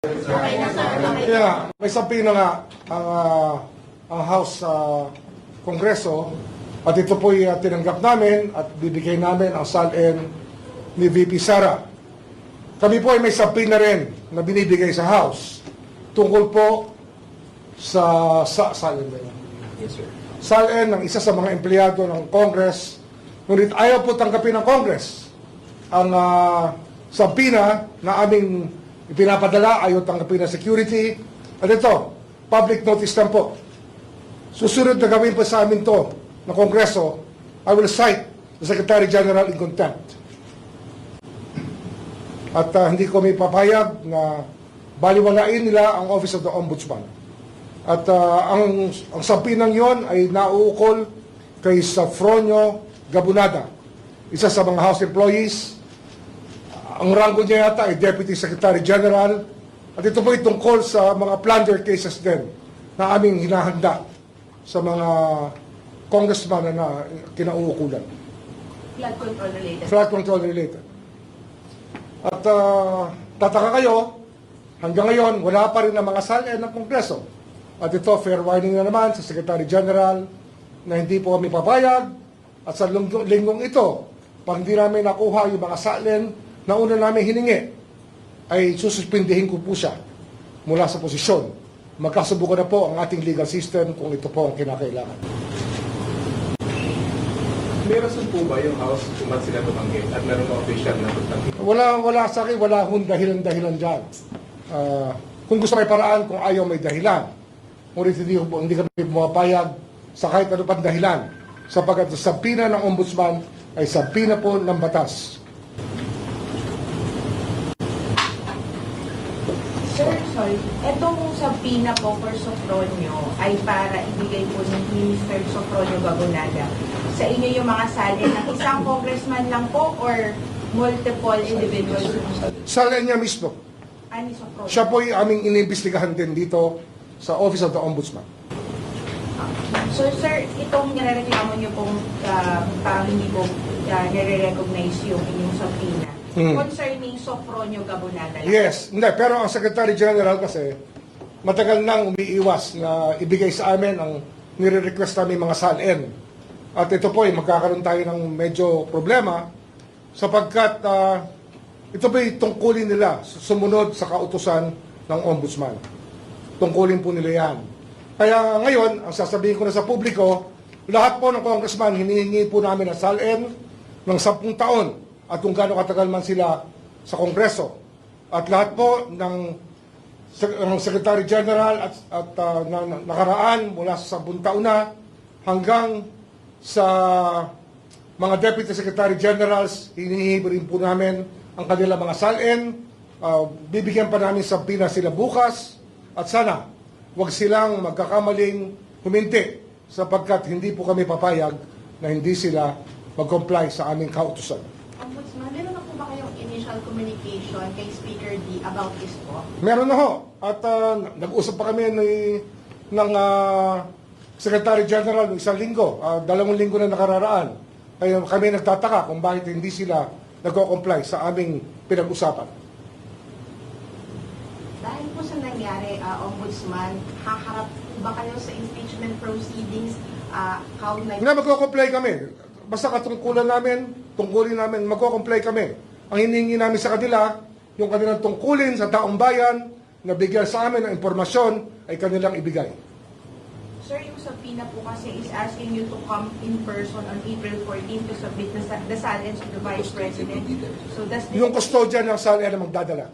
Okay na, sir. Okay. Kaya may sabihin na nga ang House Kongreso at ito po'y tinanggap namin at bibigay namin ang SALN ni VP Sara. Kami po ay may sabihin na rin na binibigay sa House tungkol po sa SALN ba yan? Yes, sir. SALN ng isa sa mga empleyado ng Congress, ngunit ayaw po tanggapin ng Congress ang sabina na aming ipinapadala, ayaw tanggapin ng security. At ito, public notice lang po. Susunod na gawin po sa amin to ng Kongreso, I will cite the Secretary General in contempt. At hindi ko may papayag na baliwalain nila ang Office of the Ombudsman. At ang sabinang yon ay nauukol kay Safronio Gabunada, isa sa mga House employees. Ang ranggo niya yata ay Deputy Secretary General. At ito po ay tungkol sa mga plunder cases din na aming hinahanda sa mga congressman na kinauukulan. Flood control related. Flood control related. At tataka kayo, hanggang ngayon, wala pa rin ang mga SALN ng Kongreso. At ito, fair warning na naman sa Secretary General na hindi po kami papayag. At sa linggong ito, pag hindi namin nakuha yung mga SALN na una namin hiningi, ay sususpindihin ko po siya mula sa posisyon. Magkasubukan na po ang ating legal system kung ito po ang kinakailangan. May rason po ba yung House kung ba't sila tumanggit at meron mga official na tumanggit? Wala sa akin, wala akong dahilan dyan. Kung gusto may paraan, kung ayaw may dahilan. Ngunit hindi kami pumapayag sa kahit ano pang dahilan. Sapagkat sa sabina ng Ombudsman ay sabina po ng batas. Sir, sorry. Etong sabina po for Sofronio ay para ibigay po ni Mr. Sofronio Gabunada sa inyo yung mga SALN ng isang congressman lang po or multiple individuals? SALN niya mismo. Ani Sofronio? Siya po ay aming inimbestigahan din dito sa Office of the Ombudsman. So sir, itong nirereklamo niyo pong parang hindi po nire-recognize yung inyong sabina. Concerning Sofronio Gabunada lang. Yes, hindi, pero ang Secretary General kasi matagal nang umiiwas na ibigay sa amin ang nire-request namin mga SALN. At ito po ay magkakaroon tayo ng medyo problema sapagkat ito po ay tungkulin nila sumunod sa kautusan ng Ombudsman. Tungkulin po nila yan. Kaya ngayon, ang sasabihin ko na sa publiko, lahat po ng congressman, hinihingi po namin ang SALN ng 10 taon at kung gaano katagal man sila sa Kongreso. At lahat po ng Secretary General at nakaraan mula sa 10 taon na hanggang sa mga Deputy Secretary Generals, hinihingi rin po namin ang kanilang mga SALN. Bibigyan pa namin sa pina sila bukas at sana huwag silang magkakamaling huminti sapagkat hindi po kami papayag na hindi sila mag-comply sa aming kautusan. Ombudsman, meron na po ba kayong initial communication kay Speaker D about this po? Meron na ho. At nag-usap pa kami ng Secretary General ng 1 linggo, 2 linggo na nakararaan. Kaya kami nagtataka kung bakit hindi sila nag-comply sa aming pinag-usapan. Dahil po sa nangyari, Ombudsman, haharap po ba kayo sa impeachment proceedings? Hindi, magko-comply kami. Basta katungkulan namin, tungkulin namin, magko-comply kami. Ang hinihingi namin sa kanila, yung kanilang tungkulin sa taong bayan, na bigyan sa amin ng impormasyon, ay kanilang ibigay. Sir, yung subpoena po kasi is asking you to come in person on April 14 to submit the SALN of the Vice President. So does this... Yung custodian ng SALN na magdadala.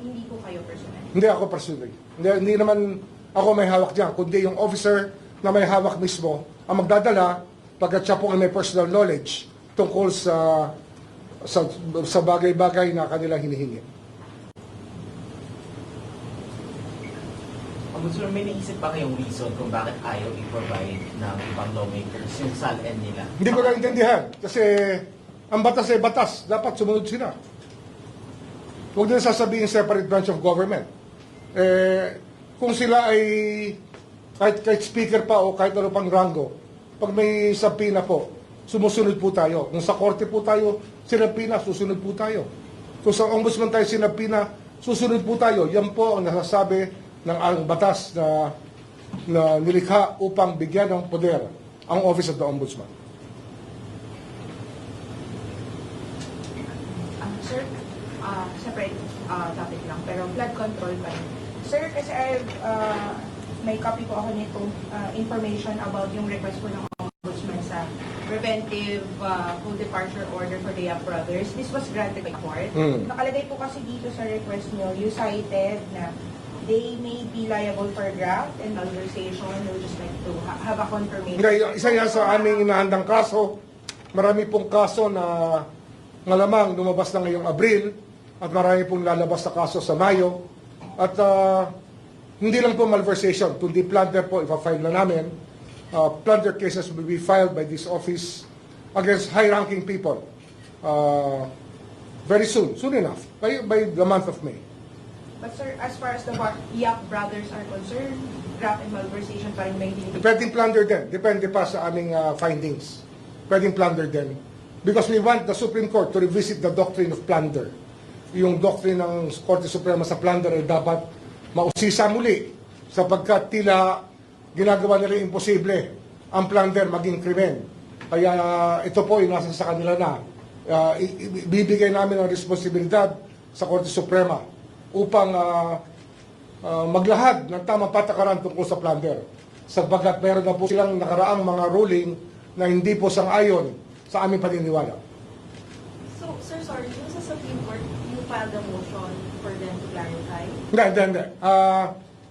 Hindi po kayo personal? Hindi ako personally. Hindi naman ako may hawak dyan, kundi yung officer na may hawak mismo ang magdadala pagkat siya po ay may personal knowledge tungkol sa bagay-bagay na kanilang hinihingi. Sir, may naisip ba kayong reason kung bakit ayaw i-provide ng ibang lawmakers yung SALN nila? Hindi ko naintindihan kasi ang batas ay batas. Dapat sumunod sila. Huwag nila sasabihin separate branch of government. Kung sila ay kahit speaker pa o kahit ano pang rango, pag may sabina po, sumusunod po tayo. Kung sa korte po tayo, sinabina, susunod po tayo. Kung sa ombudsman tayo sinabina, susunod po tayo. Yan po ang nasasabi ng ang batas na nilikha upang bigyan ng poder ang Office of the Ombudsman. Sir, separate topic lang, pero flood control pa rin. Sir, kasi may copy po ako nitong information about yung request po ng Ombudsman sa preventive full departure order for the Yap brothers. This was granted by court. Nakalagay po kasi dito sa request nyo, you cited na they may be liable for graft and malversation. We would just like to have a confirmation. Isa yan sa aming inahandang kaso. Marami pong kaso na malamang lumabas na ngayong Abril at marami pong lalabas na kaso sa Mayo. At hindi lang po malversation, kundi plunder po, ipa-file na namin. Plunder cases will be filed by this office against high-ranking people very soon enough, by the month of May. But sir, as far as the Yap brothers are concerned, graft and malversation pa rin may hindi. Pwedeng plunder din. Depende pa sa aming findings. Pwedeng plunder din. Because we want the Supreme Court to revisit the doctrine of plunder. Yung doctrine ng Korte Suprema sa plunder ay dapat mausisa muli sapagkat tila ginagawa nila imposible ang plunder maging krimen. Kaya ito po yung nasa sa kanila na. Bibigay namin ang responsibilidad sa Korte Suprema upang maglahad ng tamang patakaran tungkol sa plunder. Sapagkat meron na po silang nakaraang mga ruling na hindi po sang-ayon sa aming paniniwala. So, sir, sorry, yung sa Supreme Court, you filed a motion for them to clarify? Hindi.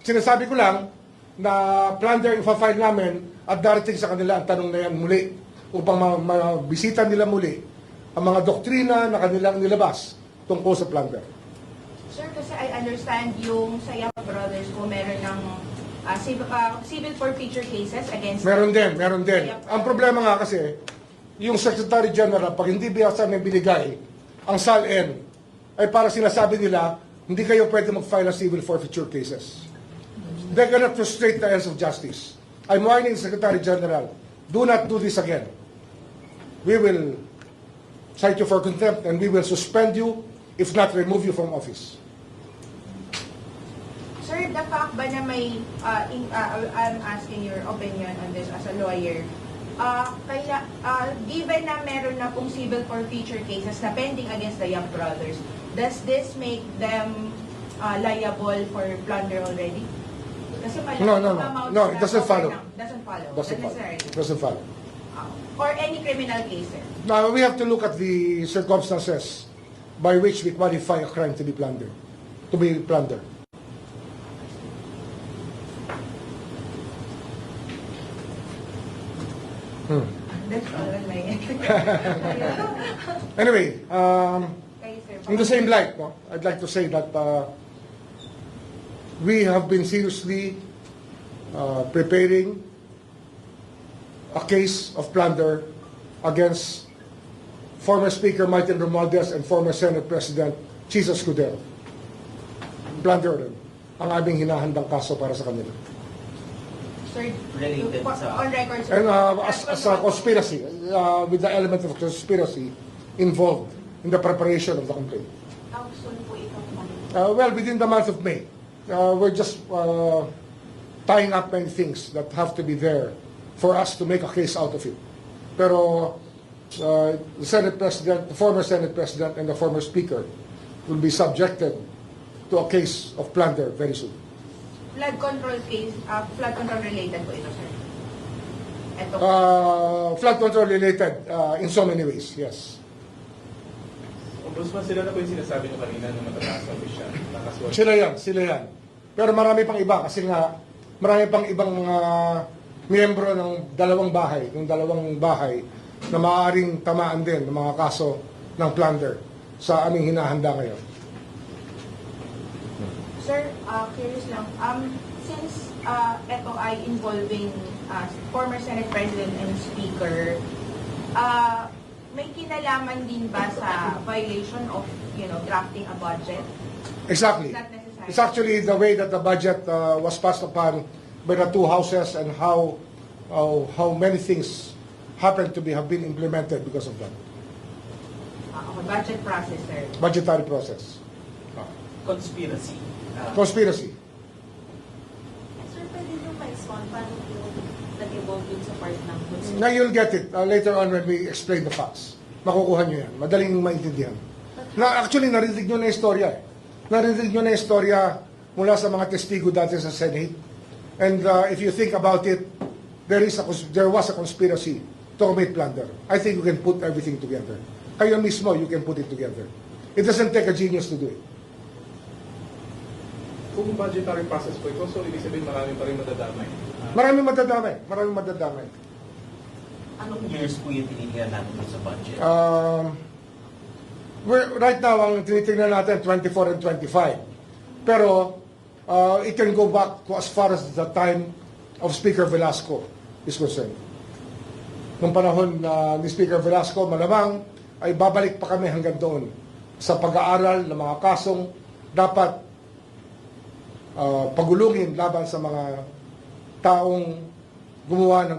Sinasabi ko lang na plunder ipa-file namin at darating sa kanila ang tanong na yan muli upang mabisita nila muli ang mga doktrina na kanilang nilabas tungkol sa plunder. Sir, kasi I understand yung sa Yap brothers ko meron ng civil forfeiture cases against... Meron din. Ang problema nga kasi, yung Secretary General, pag hindi biyasa may binigay, ang SALN, ay para sinasabi nila, hindi kayo pwede mag-file ng civil forfeiture cases. They cannot frustrate the ends of justice. I'm warning the Secretary General, do not do this again. We will cite you for contempt and we will suspend you, if not remove you from office. Sir, the fact ba na may, I'm asking your opinion on this as a lawyer, given na meron na pong civil forfeiture cases na pending against the Yap brothers, does this make them liable for plunder already? Kasi No, it doesn't follow. Doesn't follow. Or any criminal case, sir? Now, we have to look at the circumstances by which we qualify a crime to be plundered. That's all on my end. Anyway, Kayo, sir. in the same light, I'd like to say that we have been seriously preparing a case of plunder against former Speaker Martin Romualdez and former Senate President Chisa Escudero. Plunder rin ang aming hinahandang kaso para sa kanila. Sir, Related sa- on record, sir. And as a conspiracy, with the element of conspiracy involved in the preparation of the complaint. How soon po ito? Well, within the month of May. We're just tying up many things that have to be there for us to make a case out of it. Pero the Senate President, the former Senate President, and the former Speaker will be subjected to a case of plunder very soon. Flood control case, flood control related po ito, sir. Ito. Flood control related in so many ways, yes. Ombudsman, sila na po yung sinasabi nyo kanina ng matataas na opisyal. Nakaswag. Sila yan. Pero marami pang iba kasi nga marami pang ibang mga miyembro ng dalawang bahay na maaaring tamaan din ng mga kaso ng plunder sa aming hinahanda ngayon. Sir, curious lang. Since ito ay involving former Senate President and Speaker, may kinalaman din ba sa violation of, drafting a budget? Exactly. Not necessary. It's actually the way that the budget was passed upon by the two houses and how many things have been implemented because of that. Okay, budget process, sir. Budgetary process. conspiracy. Conspiracy. Sir, pwede nyo ma-explain paano po nag-evolve dun sa part ng conspiracy? Now you'll get it later on when we explain the facts. Makukuha nyo yan. Madaling maintindihan. Actually, narinig nyo na yung istorya. Narinig nyo na yung istorya mula sa mga testigo dati sa Senate. And if you think about it, there was a conspiracy to commit plunder. I think you can put everything together. Kayo mismo, you can put it together. It doesn't take a genius to do it. Kung budgetary process po ito, so ibig sabihin marami pa rin madadamay. Maraming madadamay. Maraming madadamay. Anong years po yung tinignan natin sa budget? Right now, ang tinitingnan natin, 24 and 25. Pero, it can go back to as far as the time of Speaker Velasco is concerned. Nung panahon ni Speaker Velasco, malamang ay babalik pa kami hanggang doon sa pag-aaral ng mga kasong dapat pagulungin laban sa mga taong gumawa ng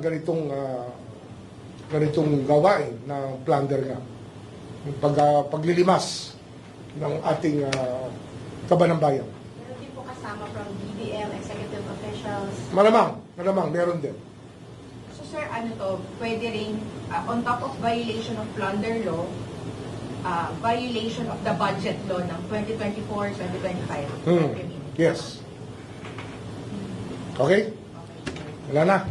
ganitong gawain na plunder nga. Paglilimas ng ating kaban ng bayan. Meron din po kasama from BBM, executive officials. Malamang, meron din. So sir, ano to, pwede rin, on top of violation of plunder law, violation of the budget law ng 2024-2025. Yes. Okay? Wala na.